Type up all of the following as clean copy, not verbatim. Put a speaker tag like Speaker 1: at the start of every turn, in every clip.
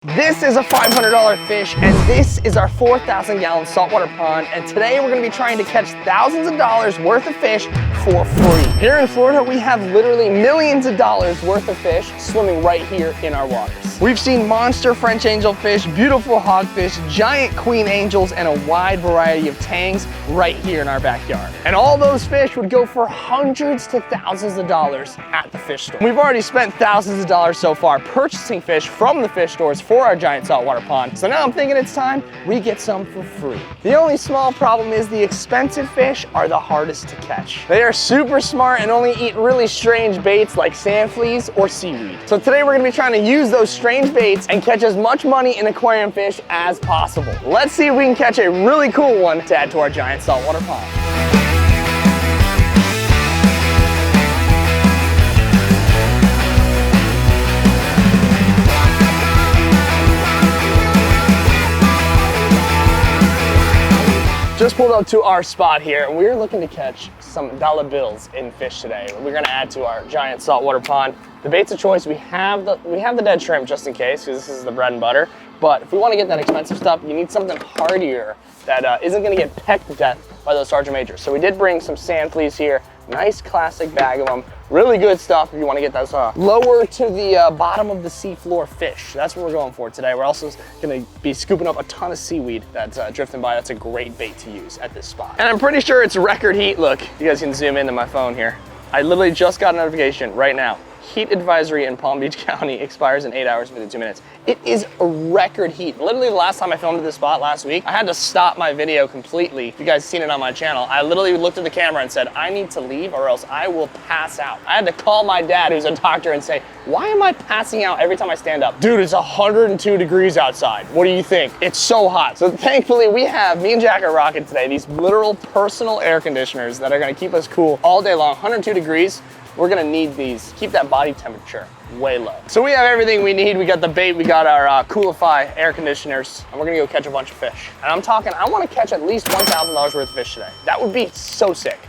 Speaker 1: This is a $500 fish, and this is our 4,000-gallon saltwater pond, and today we're gonna be trying to catch thousands of dollars worth of fish for free. Here in Florida, we have literally millions of dollars worth of fish swimming right here in our waters. We've seen monster French angelfish, beautiful hogfish, giant queen angels, and a wide variety of tangs right here in our backyard. And all those fish would go for hundreds to thousands of dollars at the fish store. We've already spent thousands of dollars so far purchasing fish from the fish stores for our giant saltwater pond. So now I'm thinking it's time we get some for free. The only small problem is the expensive fish are the hardest to catch. They are super smart and only eat really strange baits like sand fleas or seaweed. So today we're gonna be trying to use those strange baits and catch as much money in aquarium fish as possible. Let's see if we can catch a really cool one to add to our giant saltwater pond. Just pulled up to our spot here, and we're looking to catch some dollar bills in fish today. We're gonna add to our giant saltwater pond. The baits of choice, we have the dead shrimp just in case, because this is the bread and butter. But if we want to get that expensive stuff, you need something hardier that isn't gonna get pecked to death by those sergeant majors. So we did bring some sand fleas here. Nice classic bag of them. Really good stuff if you want to get those lower to the bottom of the seafloor fish. That's what we're going for today. We're also going to be scooping up a ton of seaweed that's drifting by. That's a great bait to use at this spot. And I'm pretty sure it's record heat. Look, you guys can zoom into my phone here. I literally just got a notification right now. Heat advisory in Palm Beach County expires in 8 hours and 52 minutes. It is a record heat. Literally the last time I filmed at this spot last week, I had to stop my video completely. If you guys seen it on my channel, I literally looked at the camera and said, I need to leave or else I will pass out. I had to call my dad, who's a doctor, and say, why am I passing out every time I stand up? Dude, it's 102 degrees outside. What do you think? It's so hot. So thankfully me and Jack are rocking today these literal personal air conditioners that are gonna keep us cool all day long. 102 degrees. We're gonna need these, keep that body temperature way low. So we have everything we need. We got the bait, we got our Coolify air conditioners, and we're gonna go catch a bunch of fish. And I'm talking, I wanna catch at least $1,000 worth of fish today. That would be so sick.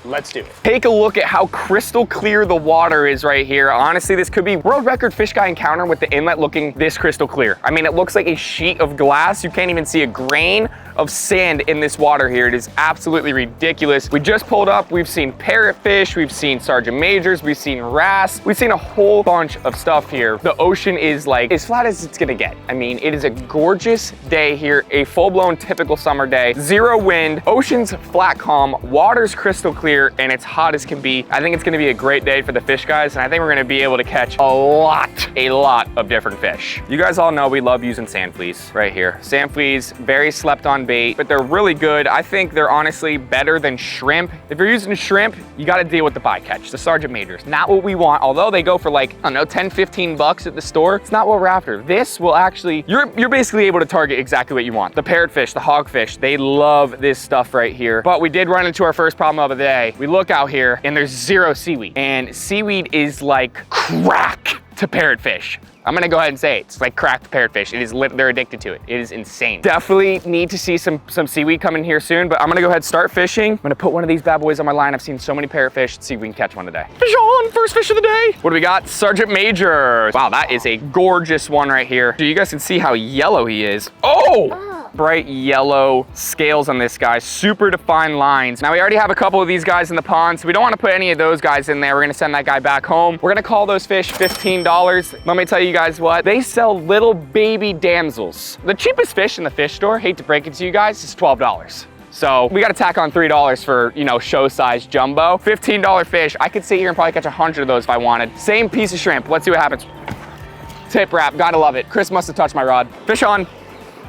Speaker 1: Let's do it. Take a look at how crystal clear the water is right here. Honestly, this could be world record fish guy encounter with the inlet looking this crystal clear. I mean, it looks like a sheet of glass. You can't even see a grain of sand in this water here. It is absolutely ridiculous. We just pulled up, we've seen parrotfish, we've seen sergeant majors, we've seen wrasse, we've seen a whole bunch of stuff here. The ocean is like as flat as it's gonna get. I mean, it is a gorgeous day here, a full-blown typical summer day, zero wind, ocean's flat calm, water's crystal clear, and it's hot as can be. I think it's gonna be a great day for the fish guys, and I think we're gonna be able to catch a lot of different fish. You guys all know we love using sand fleas right here. Sand fleas, very slept on bait, but they're really good. I think they're honestly better than shrimp. If you're using shrimp, you gotta deal with the bycatch, the sergeant majors. Not what we want, although they go for like, I don't know, 10, 15 bucks at the store. It's not what we're after. This will actually, you're basically able to target exactly what you want. The parrotfish, the hogfish, they love this stuff right here. But we did run into our first problem of the day. We look out here and there's zero seaweed. And seaweed is like crack to parrotfish. I'm gonna go ahead and say it. It's like crack to parrotfish. It is they're addicted to it. It is insane. Definitely need to see some seaweed coming here soon, but I'm gonna go ahead and start fishing. I'm gonna put one of these bad boys on my line. I've seen so many parrotfish. Let's see if we can catch one today. Fish on, first fish of the day. What do we got? Sergeant Major. Wow, that is a gorgeous one right here. So you guys can see how yellow he is. Oh! Bright yellow scales on this guy, super defined lines. Now we already have a couple of these guys in the pond, so we don't want to put any of those guys in there. We're gonna send that guy back home. We're gonna call those fish $15. Let me tell you guys what, they sell little baby damsels. The cheapest fish in the fish store, hate to break it to you guys, is $12. So we got to tack on $3 for, you know, show size jumbo. $15 fish, I could sit here and probably catch 100 of those if I wanted. Same piece of shrimp, let's see what happens. Tip wrap, gotta love it. Chris must have touched my rod. Fish on.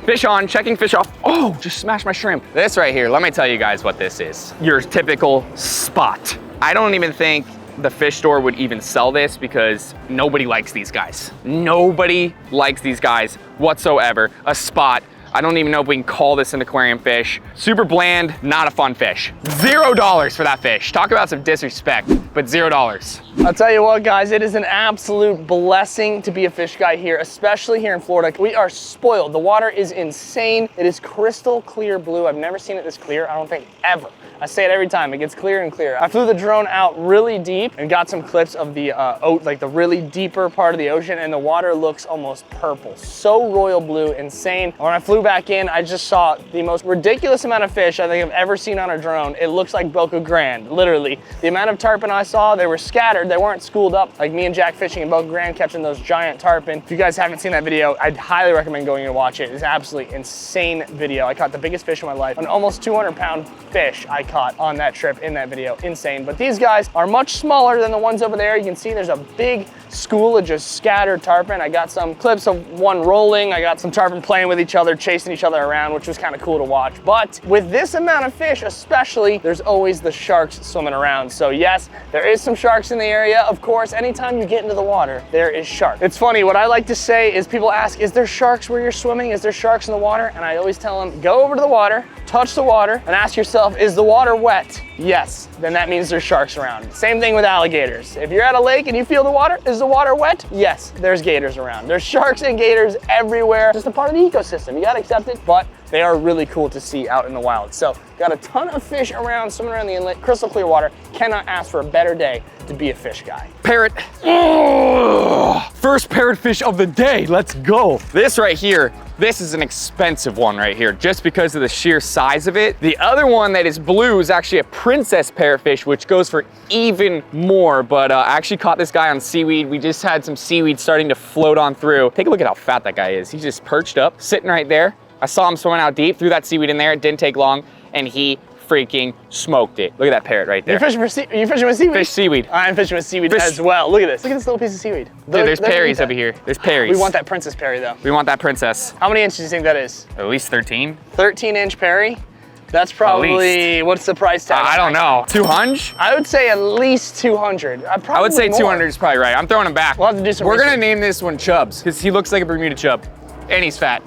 Speaker 1: Fish on, checking fish off. Oh, just smashed my shrimp. This right here, let me tell you guys what this is. Your typical spot. I don't even think the fish store would even sell this because nobody likes these guys. Nobody likes these guys whatsoever. A spot. I don't even know if we can call this an aquarium fish. Super bland, not a fun fish. $0 for that fish. Talk about some disrespect, but $0. I'll tell you what, guys, it is an absolute blessing to be a fish guy here, especially here in Florida. We are spoiled. The water is insane. It is crystal clear blue. I've never seen it this clear, I don't think ever. I say it every time, it gets clearer and clearer. I flew the drone out really deep and got some clips of the like the really deeper part of the ocean, and the water looks almost purple. So royal blue, insane. When I flew back in, I just saw the most ridiculous amount of fish I think I've ever seen on a drone. It looks like Boca Grande, literally. The amount of tarpon I saw, they were scattered, they weren't schooled up like me and Jack fishing in Boca Grande, catching those giant tarpon. If you guys haven't seen that video, I'd highly recommend going and watch it. It's an absolutely insane video. I caught the biggest fish of my life, an almost 200-pound fish I caught on that trip in that video. Insane. But these guys are much smaller than the ones over there. You can see there's a big school of just scattered tarpon. I got some clips of one rolling. I got some tarpon playing with each other, chasing each other around, which was kind of cool to watch. But with this amount of fish especially, there's always the sharks swimming around. So yes, there is some sharks in the area. Of course, anytime you get into the water, there is shark. It's funny, what I like to say is people ask, is there sharks where you're swimming? Is there sharks in the water? And I always tell them, go over to the water, touch the water, and ask yourself, is the water wet? Yes, then that means there's sharks around. Same thing with alligators. If you're at a lake and you feel the water, is the water wet? Yes, there's gators around. There's sharks and gators everywhere. Just a part of the ecosystem. You gotta accept it, but they are really cool to see out in the wild. So, got a ton of fish around, swimming around the inlet, crystal clear water. Cannot ask for a better day to be a fish guy.
Speaker 2: Parrot. Oh, first parrotfish of the day, let's go. This right here, this is an expensive one right here, just because of the sheer size of it. The other one that is blue is actually a princess parrotfish, which goes for even more, but I actually caught this guy on seaweed. We just had some seaweed starting to float on through. Take a look at how fat that guy is. He's just perched up, sitting right there. I saw him swimming out deep, threw that seaweed in there, it didn't take long, and he freaking smoked it. Look at that parrot right there.
Speaker 1: You're fishing with seaweed?
Speaker 2: Fish seaweed.
Speaker 1: I'm fishing with seaweed as well. Look at this. Look at this little piece of seaweed.
Speaker 2: Dude, there's Perry's over here. There's Perry's.
Speaker 1: We want that princess Perry though.
Speaker 2: We want that princess.
Speaker 1: How many inches do you think that is?
Speaker 2: At least 13.
Speaker 1: 13-inch Perry? That's probably, what's the price tag?
Speaker 2: I don't know. 200?
Speaker 1: I would say at least 200.
Speaker 2: I would say 200 is probably right. I'm throwing him back.
Speaker 1: We'll have to do some
Speaker 2: We're
Speaker 1: research.
Speaker 2: gonna name this one Chubbs, because he looks like a Bermuda chub. And he's fat.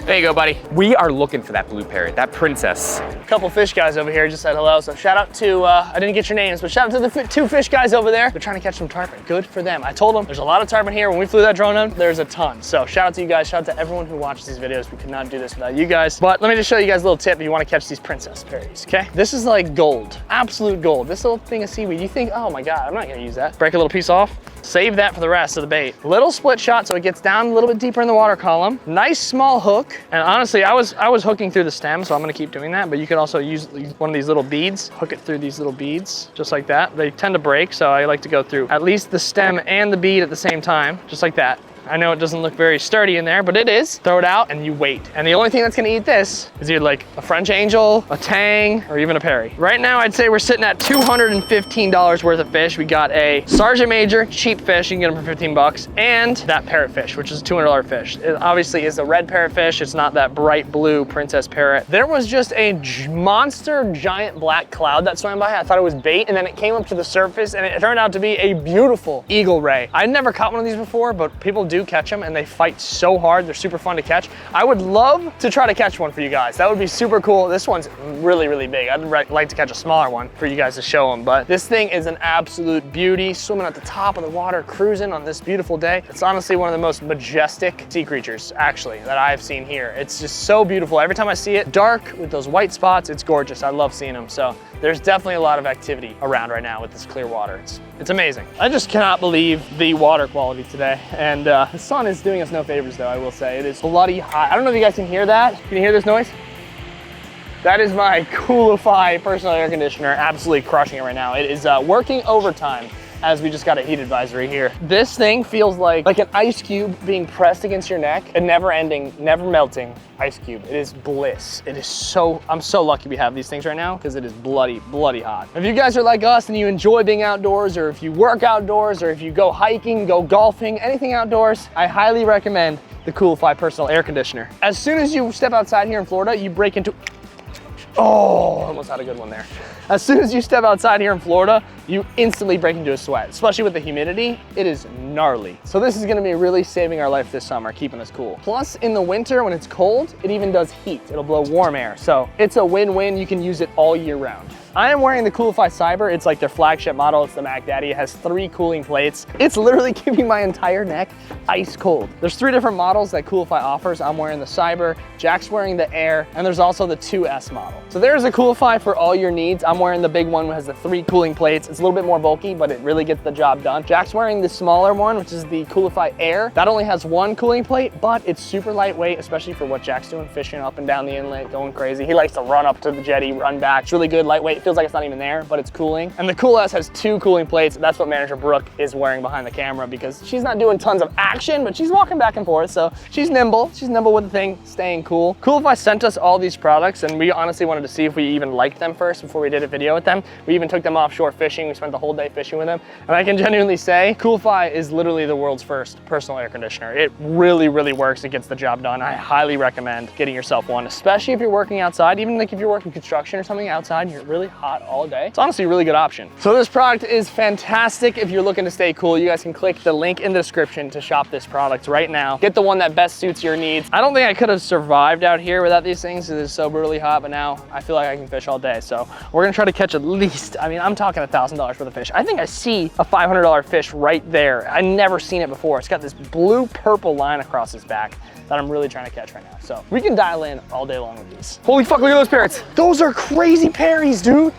Speaker 2: There you go, buddy. We are looking for that blue parrot, that princess.
Speaker 1: A couple fish guys over here just said hello, so shout out to, I didn't get your names, but shout out to the two fish guys over there. They're trying to catch some tarpon. Good for them. I told them there's a lot of tarpon here. When we flew that drone in, there's a ton. So shout out to you guys. Shout out to everyone who watches these videos. We could not do this without you guys. But let me just show you guys a little tip if you want to catch these princess Perrys, okay? This is like gold, absolute gold. This little thing of seaweed, you think, oh my God, I'm not gonna use that. Break a little piece off. Save that for the rest of the bait. Little split shot so it gets down a little bit deeper in the water column. Nice small hook. And honestly, I was hooking through the stem, so I'm gonna keep doing that, but you could also use one of these little beads, hook it through these little beads, just like that. They tend to break, so I like to go through at least the stem and the bead at the same time, just like that. I know it doesn't look very sturdy in there, but it is. Throw it out and you wait. And the only thing that's gonna eat this is either like a French angel, a tang, or even a Perry. Right now, I'd say we're sitting at $215 worth of fish. We got a Sergeant Major, cheap fish, you can get them for 15 bucks, and that parrotfish, which is a $200 fish. It obviously is a red parrotfish. It's not that bright blue princess parrot. There was just a monster giant black cloud that swam by. I thought it was bait, and then it came up to the surface, and it turned out to be a beautiful eagle ray. I'd never caught one of these before, but people do catch them and they fight so hard. They're super fun to catch. I would love to try to catch one for you guys. That would be super cool. This one's really, really big. I'd like to catch a smaller one for you guys to show them, but this thing is an absolute beauty, swimming at the top of the water, cruising on this beautiful day. It's honestly one of the most majestic sea creatures, actually, that I've seen here. It's just so beautiful. Every time I see it, dark with those white spots, it's gorgeous. I love seeing them. So there's definitely a lot of activity around right now with this clear water. It's amazing. I just cannot believe the water quality today. And the sun is doing us no favors though, I will say. It is bloody hot. I don't know if you guys can hear that. Can you hear this noise? That is my Coolify personal air conditioner absolutely crushing it right now. It is working overtime as we just got a heat advisory here. This thing feels like an ice cube being pressed against your neck, a never ending, never melting ice cube. It is bliss. It is so, I'm so lucky we have these things right now because it is bloody, bloody hot. If you guys are like us and you enjoy being outdoors, or if you work outdoors, or if you go hiking, go golfing, anything outdoors, I highly recommend the Coolify personal air conditioner. As soon as you step outside here in Florida, you break into, oh, almost had a good one there. As soon as you step outside here in Florida, you instantly break into a sweat, especially with the humidity. It is gnarly. So this is gonna be really saving our life this summer, keeping us cool. Plus in the winter when it's cold, it even does heat. It'll blow warm air. So it's a win-win. You can use it all year round. I am wearing the Coolify Cyber. It's like their flagship model. It's the Mac Daddy. It has 3 cooling plates. It's literally keeping my entire neck ice cold. There's 3 different models that Coolify offers. I'm wearing the Cyber, Jack's wearing the Air, and there's also the 2S model. So there's a Coolify for all your needs. I'm wearing the big one, which has the 3 cooling plates. It's a little bit more bulky, but it really gets the job done. Jack's wearing the smaller one, which is the Coolify Air. That only has 1 cooling plate, but it's super lightweight, especially for what Jack's doing, fishing up and down the inlet, going crazy. He likes to run up to the jetty, run back. It's really good, lightweight. It feels like it's not even there, but it's cooling. And the Cool S has 2 cooling plates. That's what manager Brooke is wearing behind the camera because she's not doing tons of action, but she's walking back and forth. So she's nimble. She's nimble with the thing, staying cool. Coolify sent us all these products and we honestly wanted to see if we even liked them first before we did a video with them. We even took them offshore fishing. We spent the whole day fishing with them. And I can genuinely say Coolify is literally the world's first personal air conditioner. It really, really works. It gets the job done. I highly recommend getting yourself one, especially if you're working outside. Even like if you're working construction or something outside and you're really hot all day. It's honestly a really good option. So this product is fantastic if you're looking to stay cool. You guys can click the link in the description to shop this product right now. Get the one that best suits your needs. I don't think I could have survived out here without these things. It is so brutally hot, but now I feel like I can fish all day. So we're gonna try to catch at least, I mean, I'm talking $1,000 worth of fish. I think I see a $500 fish right there. I've never seen it before. It's got this blue-purple line across its back that I'm really trying to catch right now. So we can dial in all day long with these.
Speaker 2: Holy fuck, look at those parrots.
Speaker 1: Those are crazy parries, dude.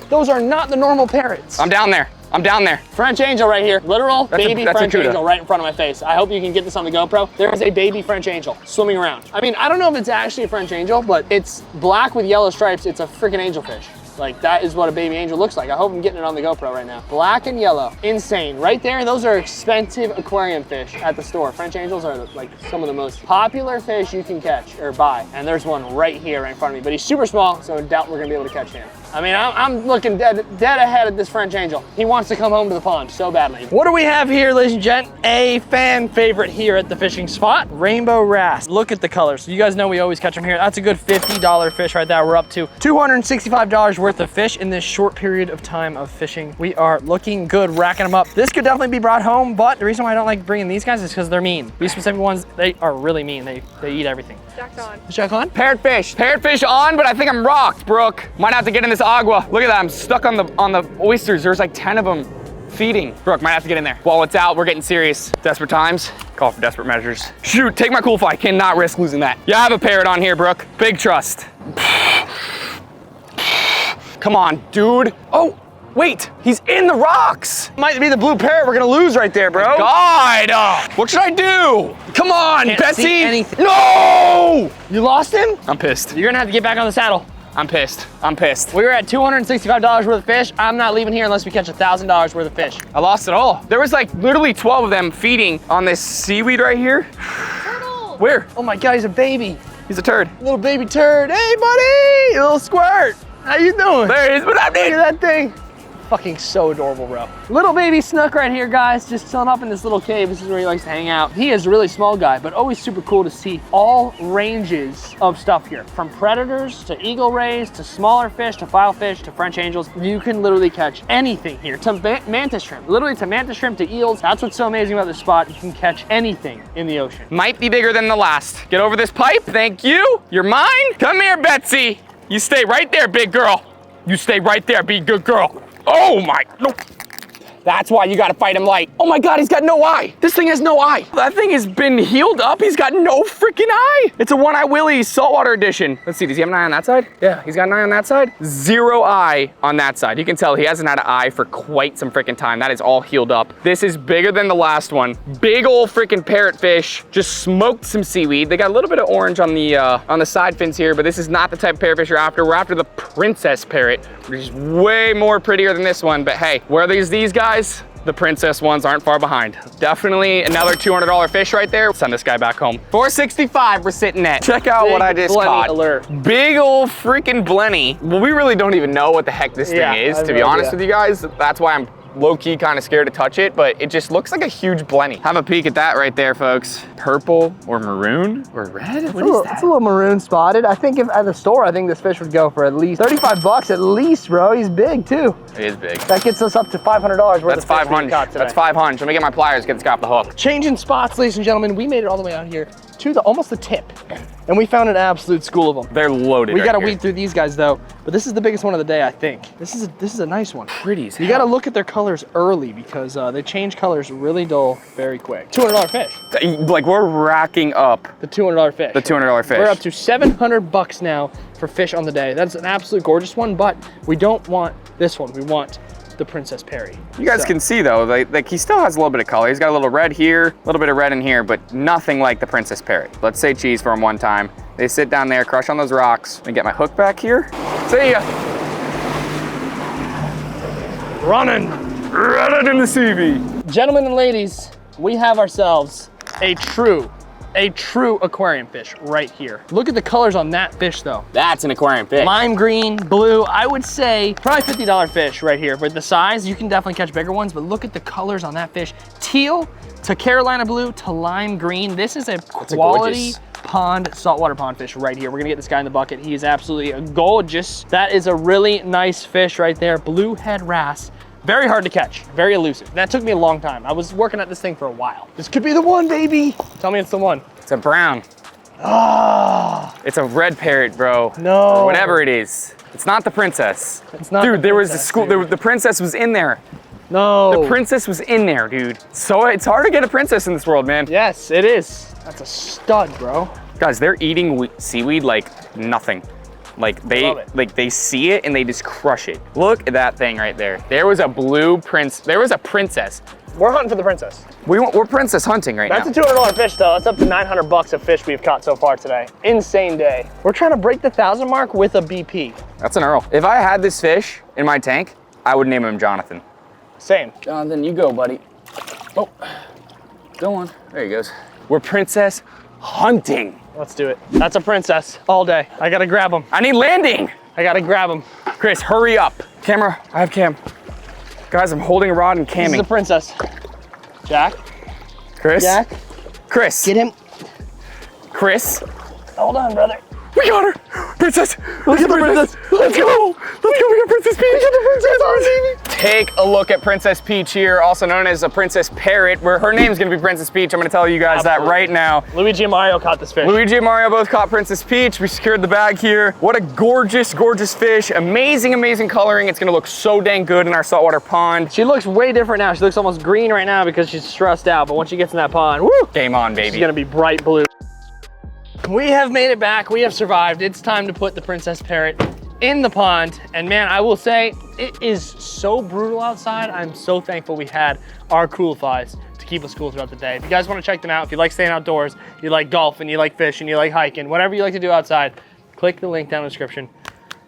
Speaker 1: Those are not the normal parrots.
Speaker 2: I'm down there. I'm down there.
Speaker 1: French angel right here. Literal baby French angel right in front of my face. I hope you can get this on the GoPro. There is a baby French angel swimming around. I mean, I don't know if it's actually a French angel, but it's black with yellow stripes. It's a freaking angelfish. Like that is what a baby angel looks like. I hope I'm getting it on the GoPro right now. Black and yellow, insane. Right there, those are expensive aquarium fish at the store. French angels are like some of the most popular fish you can catch or buy. And there's one right here right in front of me, but he's super small, so I doubt we're gonna be able to catch him. I mean, I'm looking dead ahead at this French angel. He wants to come home to the pond so badly. What do we have here, ladies and gents? A fan favorite here at the fishing spot, rainbow wrasse. Look at the colors. You guys know we always catch them here. That's a good $50 fish right there. We're up to $265 worth of fish in this short period of time of fishing. We are looking good, racking them up. This could definitely be brought home, but the reason why I don't like bringing these guys is because they're mean. These specific ones, they are really mean. They eat everything.
Speaker 3: Jack's on.
Speaker 1: Is Jack on?
Speaker 2: Parrotfish. Parrotfish on, but I think I'm rocked, Brooke. Might have to get in this agua. Look at that, I'm stuck on the oysters. There's like 10 of them feeding. Brooke, might have to get in there. While it's out, we're getting serious. Desperate times, call for desperate measures. Shoot, take my Coolify. Cannot risk losing that. Yeah, I have a parrot on here, Brooke. Big trust. Come on, dude. Oh, wait, he's in the rocks.
Speaker 1: Might be the blue parrot we're gonna lose right there, bro.
Speaker 2: God, what should I do? Come on,
Speaker 1: Can't
Speaker 2: Betsy.
Speaker 1: see anything.
Speaker 2: No!
Speaker 1: You lost him?
Speaker 2: I'm pissed.
Speaker 1: You're gonna have to get back on the saddle.
Speaker 2: I'm pissed. I'm pissed.
Speaker 1: We were at $265 worth of fish. I'm not leaving here unless we catch $1,000 worth of fish.
Speaker 2: I lost it all. There was like literally 12 of them feeding on this seaweed right here.
Speaker 3: Turtle.
Speaker 2: Where?
Speaker 1: Oh my God, he's a baby.
Speaker 2: He's a turd.
Speaker 1: Little baby turd. Hey, buddy, little squirt. How you doing?
Speaker 2: There he is. What up,
Speaker 1: Look
Speaker 2: dude?
Speaker 1: at that thing. Fucking so adorable, bro. Little baby snook right here, guys, just chilling up in this little cave. This is where he likes to hang out. He is a really small guy, but always super cool to see all ranges of stuff here, from predators to eagle rays to smaller fish to filefish to French angels. You can literally catch anything here, to mantis shrimp, literally to mantis shrimp to eels. That's what's so amazing about this spot. You can catch anything in the ocean.
Speaker 2: Might be bigger than the last. Get over this pipe. Thank you. You're mine. Come here, Betsy. You stay right there, big girl. You stay right there, be a good girl. Oh my, no. That's why you gotta fight him light. Oh my God, he's got no eye. This thing has no eye. That thing has been healed up. He's got no freaking eye. It's a One Eye Willie Saltwater edition. Let's see, does he have an eye on that side? Yeah, he's got an eye on that side. 0 eye on that side. You can tell he hasn't had an eye for quite some freaking time. That is all healed up. This is bigger than the last one. Big old freaking parrotfish. Just smoked some seaweed. They got a little bit of orange on the side fins here, but this is not the type of parrotfish you're after. We're after the princess parrot, which is way more prettier than this one. But hey, where are these guys? The princess ones aren't far behind. Definitely another $200 fish right there. Send this guy back home. $465 we're sitting at. Check out what I just caught.
Speaker 1: Alert.
Speaker 2: Big old freaking blenny. Well, we really don't even know what the heck this thing is, to be honest with you guys. That's why I'm low-key kind of scared to touch it, but it just looks like a huge blenny. Have a peek at that right there, folks. Purple or maroon or red? What is that?
Speaker 1: It's a little maroon spotted. I think if at the store, I think this fish would go for at least 35 bucks at least, bro. He's big too.
Speaker 2: It is big.
Speaker 1: That gets us up to $500 worth
Speaker 2: That's
Speaker 1: of fish
Speaker 2: 500. That's 500. Let me get my pliers, get this guy off the hook.
Speaker 1: Changing spots, ladies and gentlemen. We made it all the way out here to almost the tip. And we found an absolute school of them.
Speaker 2: They're loaded.
Speaker 1: We gotta
Speaker 2: right
Speaker 1: weed through these guys though, but this is the biggest one of the day, I think. This is a nice one.
Speaker 2: Pretty as
Speaker 1: You
Speaker 2: hell.
Speaker 1: gotta look at their colors early because they change colors really dull very quick. $200 fish.
Speaker 2: Like we're racking up
Speaker 1: The $200 fish.
Speaker 2: the $200 fish.
Speaker 1: We're up to 700 bucks now for fish on the day. That's an absolute gorgeous one, but we don't want this one. We want the Princess Perry.
Speaker 2: You guys can see though, like he still has a little bit of color. He's got a little red here, a little bit of red in here, but nothing like the Princess Parrot. Let's say cheese for him one time. They sit down there, crush on those rocks. Let me get my hook back here. See ya. Running in the CV.
Speaker 1: Gentlemen and ladies, we have ourselves a true aquarium fish right here. Look at the colors on that fish though.
Speaker 2: That's an aquarium fish.
Speaker 1: Lime green, blue, I would say probably $50 fish right here. But the size, you can definitely catch bigger ones, but look at the colors on that fish. Teal to Carolina blue to lime green. This is a quality pond, saltwater pond fish right here. We're gonna get this guy in the bucket. He is absolutely gorgeous. That is a really nice fish right there. Blue head wrasse. Very hard to catch, very elusive. That took me a long time. I was working at this thing for a while. This could be the one, baby. Tell me it's the one.
Speaker 2: It's a brown.
Speaker 1: Ah,
Speaker 2: It's a red parrot, bro.
Speaker 1: no.
Speaker 2: Or whatever it is. It's not the princess.
Speaker 1: It's not
Speaker 2: Dude,
Speaker 1: the
Speaker 2: there was a
Speaker 1: princess,
Speaker 2: school,
Speaker 1: dude.
Speaker 2: the princess was in there.
Speaker 1: No.
Speaker 2: The princess was in there, dude. So it's hard to get a princess in this world, man.
Speaker 1: Yes, it is. That's a stud, bro.
Speaker 2: Guys, they're eating seaweed like nothing. Like
Speaker 1: Love it.
Speaker 2: they see it and they just crush it. Look at that thing right there. There was a blue prince. There was a princess.
Speaker 1: We're hunting for the princess.
Speaker 2: We're princess hunting right
Speaker 1: That's
Speaker 2: now.
Speaker 1: a $200 fish though. That's up to 900 bucks of fish we've caught so far today. Insane day. We're trying to break the 1,000 mark with a BP.
Speaker 2: That's an Earl. If I had this fish in my tank, I would name him Jonathan.
Speaker 1: Same.
Speaker 2: Jonathan, you go, buddy. Oh, go on. There he goes. We're princess hunting.
Speaker 1: Let's do it. That's a princess all day. I gotta grab him.
Speaker 2: I need landing.
Speaker 1: I gotta grab him.
Speaker 2: Chris, hurry up. Camera, I have cam. Guys, I'm holding a rod and
Speaker 1: This is
Speaker 2: camming.
Speaker 1: a princess. Jack.
Speaker 2: Chris.
Speaker 1: Jack.
Speaker 2: Chris.
Speaker 1: Get him.
Speaker 2: Chris.
Speaker 1: Hold on, brother.
Speaker 2: We got her. Princess.
Speaker 1: Look at the princess.
Speaker 2: Let's go. Let's go. We got Princess Peach. Take a look at Princess Peach here, also known as a Princess Parrot, where her name's gonna be Princess Peach. I'm gonna tell you guys that right now.
Speaker 1: Luigi and Mario caught this fish.
Speaker 2: Luigi and Mario both caught Princess Peach. We secured the bag here. What a gorgeous, gorgeous fish. Amazing, amazing coloring. It's gonna look so dang good in our saltwater pond.
Speaker 1: She looks way different now. She looks almost green right now because she's stressed out, but once she gets in that pond, woo,
Speaker 2: Game on,
Speaker 1: she's
Speaker 2: baby.
Speaker 1: gonna be bright blue. We have made it back. We have survived. It's time to put the Princess Parrot in the pond. And man, I will say, it is so brutal outside. I'm so thankful we had our cool flies to keep us cool throughout the day. If you guys want to check them out, if you like staying outdoors, you like golfing, you like fishing, you like hiking, whatever you like to do outside, click the link down in the description.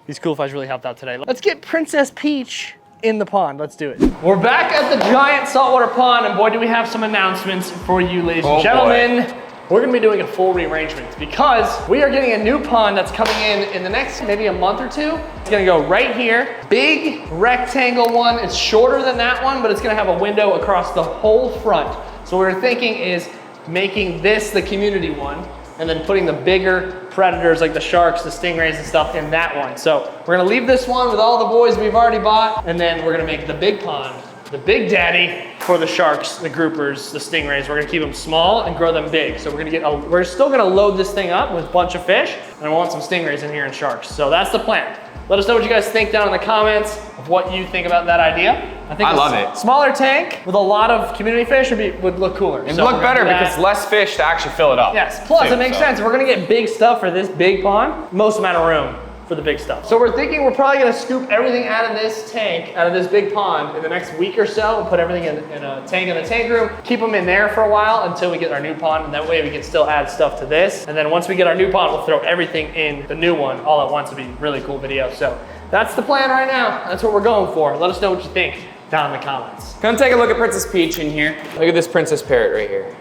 Speaker 1: These cool flies really helped out today. Let's get Princess Peach in the pond. Let's do it. We're back at the giant saltwater pond, and boy, do we have some announcements for you, ladies and gentlemen. We're gonna be doing a full rearrangement because we are getting a new pond that's coming in the next maybe a month or two. It's gonna go right here. Big rectangle one. It's shorter than that one, but it's gonna have a window across the whole front. So what we're thinking is making this the community one and then putting the bigger predators like the sharks, the stingrays and stuff in that one. So we're gonna leave this one with all the boys we've already bought, and then we're gonna make the big pond the big daddy for the sharks, the groupers, the stingrays. We're gonna keep them small and grow them big. So we're still gonna load this thing up with a bunch of fish, and I want some stingrays in here and sharks. So that's the plan. Let us know what you guys think down in the comments of what you think about that idea. I think
Speaker 2: I love it.
Speaker 1: Smaller tank with a lot of community fish would look cooler.
Speaker 2: It'd look better because less fish to actually fill it up.
Speaker 1: Yes, plus
Speaker 2: too,
Speaker 1: it makes
Speaker 2: so.
Speaker 1: sense. We're gonna get big stuff for this big pond, most amount of room for the big stuff. So we're thinking we're probably gonna scoop everything out of this tank, out of this big pond in the next week or so, and put everything in a tank in the tank room, keep them in there for a while until we get our new pond, and that way we can still add stuff to this. And then once we get our new pond, we'll throw everything in the new one all at once. It'll be a really cool video. So that's the plan right now. That's what we're going for. Let us know what you think down in the comments.
Speaker 2: Come take a look at Princess Peach in here. Look at this Princess Parrot right here.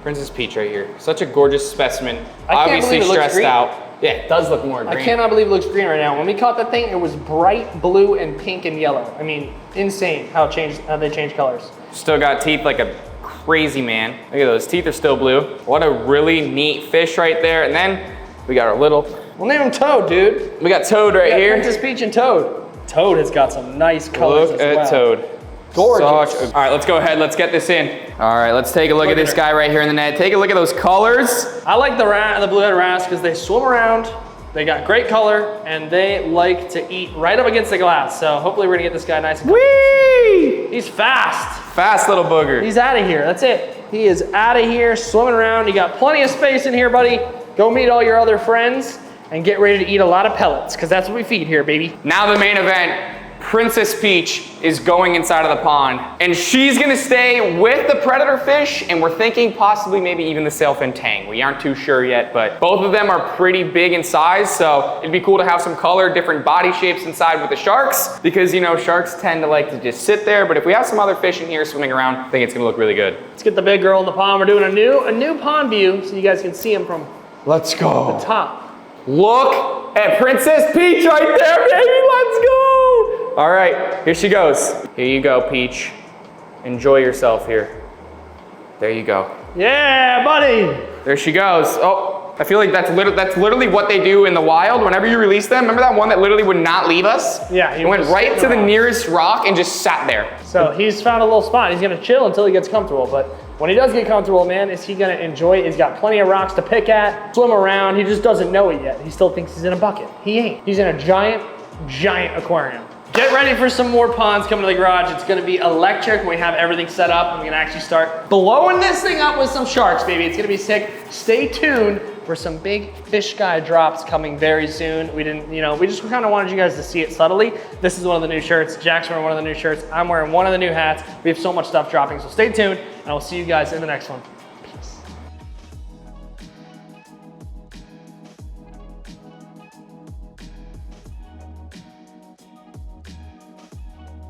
Speaker 2: Princess Peach right here. Such a gorgeous specimen.
Speaker 1: I can't
Speaker 2: Obviously
Speaker 1: believe it looks
Speaker 2: stressed
Speaker 1: green.
Speaker 2: out. Yeah, it does look more green.
Speaker 1: I cannot believe it looks green right now. When we caught that thing, it was bright blue and pink and yellow. I mean, insane how they change colors.
Speaker 2: Still got teeth like a crazy man. Look at those, teeth are still blue. What a really neat fish right there. And then we got our little...
Speaker 1: We'll name him Toad, dude.
Speaker 2: We got Toad right here.
Speaker 1: Princess Peach and Toad. Toad has got some nice colors
Speaker 2: Look
Speaker 1: as well.
Speaker 2: at Toad.
Speaker 1: Gorgeous.
Speaker 2: All right, let's go ahead. Let's get this in. All right, let's take a look at this guy right here in the net. Take a look at those colors.
Speaker 1: I like the bluehead wrasse because they swim around, they got great color, and they like to eat right up against the glass. So hopefully we're gonna get this guy nice and comfortable.
Speaker 2: Whee!
Speaker 1: He's fast.
Speaker 2: Fast little booger.
Speaker 1: He's out of here, that's it. He is out of here, swimming around. You got plenty of space in here, buddy. Go meet all your other friends and get ready to eat a lot of pellets, because that's what we feed here, baby.
Speaker 2: Now the main event. Princess Peach is going inside of the pond, and she's gonna stay with the predator fish, and we're thinking possibly maybe even the sailfin tang. We aren't too sure yet, but both of them are pretty big in size, so it'd be cool to have some color, different body shapes inside with the sharks, because you know, sharks tend to like to just sit there, but if we have some other fish in here swimming around, I think it's gonna look really good.
Speaker 1: Let's get the big girl in the pond. We're doing a new pond view, so you guys can see him from
Speaker 2: Let's go.
Speaker 1: the top.
Speaker 2: Look at Princess Peach right there, baby, let's go! All right, here she goes. Here you go, Peach. Enjoy yourself here. There you go.
Speaker 1: Yeah, buddy.
Speaker 2: There she goes. Oh, I feel like that's literally what they do in the wild. Whenever you release them, remember that one that literally would not leave us?
Speaker 1: Yeah.
Speaker 2: He went right to the nearest rock and just sat there.
Speaker 1: So he's found a little spot. He's gonna chill until he gets comfortable, but when he does get comfortable, man, is he gonna enjoy it? He's got plenty of rocks to pick at, swim around. He just doesn't know it yet. He still thinks he's in a bucket. He ain't. He's in a giant aquarium. Get ready for some more ponds coming to the garage. It's gonna be electric when we have everything set up. I'm gonna actually start blowing this thing up with some sharks, baby. It's gonna be sick. Stay tuned for some big fish guy drops coming very soon. We just kind of wanted you guys to see it subtly. This is one of the new shirts. Jack's wearing one of the new shirts. I'm wearing one of the new hats. We have so much stuff dropping, so stay tuned, and I'll see you guys in the next one.